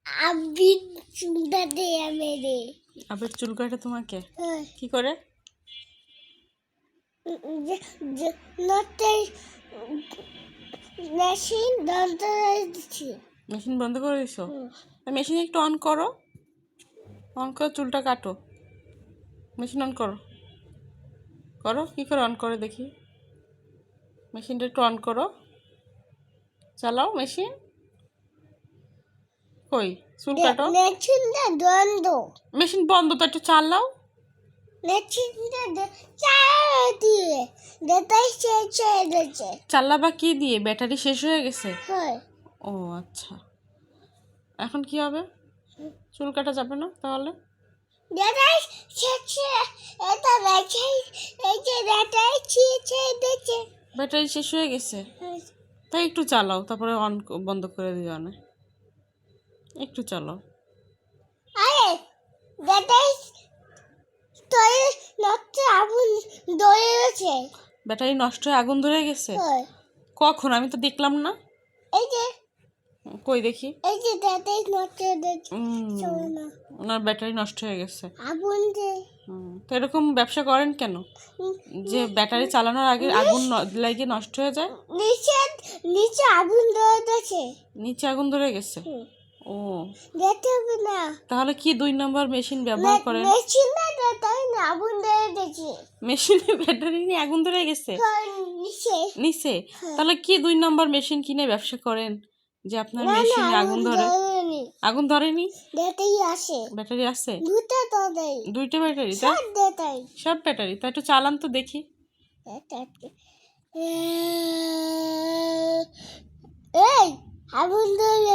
আবির চুলটা দেয়া মেরে। আবির চুল কাটে তোমাকে? হ্যাঁ। কি করে? মেশিন বন্ধ করে দিচ্ছি। মেশিন বন্ধ করে দিছো? মেশিন একটু অন করো, অন করে চুলটা কাটো। মেশিন অন করো, করো কি করে অন করে দেখি। মেশিনটা একটু অন করো, চালাও মেশিন। কই চুল কাটো? মেশিনটা বন্ধ। মেশিন বন্ধ তো, একটু চালাও। মেশিনটা চালা দিয়ে ব্যাটারি শেষ হয়ে গেছে। চালাবা কি দিয়ে? ব্যাটারি শেষ হয়ে গেছে? হ্যাঁ। ও আচ্ছা, এখন কি হবে? চুল কাটা যাবে না তাহলে? ব্যাটারি শেষ এটা ব্যাটারি এই যে ব্যাটারি শেষ হয়ে গেছে। ব্যাটারি শেষ হয়ে গেছে? তাই একটু চালাও, তারপরে অন বন্ধ করে দিও না, একটু চালাও। আরে ব্যাটারি তোর নষ্ট আগুন ধরে গেছে। ব্যাটারি নষ্ট হয়ে আগুন ধরে গেছে? হ্যাঁ। কখন? আমি তো দেখলাম না। এই যে কই দেখি। এই যে ব্যাটারি নষ্ট হয়ে গেছে। চলো না। ওনার ব্যাটারি নষ্ট হয়ে গেছে। আগুন যে তো এরকম ব্যবসা করেন কেন, যে ব্যাটারি চালানোর আগে আগুন লাগিয়ে নষ্ট হয়ে যায়? নিচে নিচে আগুন ধরে গেছে। নিচে আগুন ধরে গেছে? ও, দেখতে হবে না। তাহলে কি 2 নম্বর মেশিন ব্যবহার করেন? মেশিন না তাই না আগুন ধরে গেছে। মেশিনে ব্যাটারি নিয়ে আগুন ধরে গেছে নিচে নিচে? তাহলে কি 2 নম্বর মেশিন কিনে ব্যবসা করেন যে আপনার মেশিনে আগুন ধরে? আগুন ধরেনি? ব্যাটারি আছে। ব্যাটারি আছে? দুটো ধরে। 2টা ব্যাটারি? তাই? সব ব্যাটারি। সব ব্যাটারি? তা একটু চালান তো দেখি। এই আগুন ধরে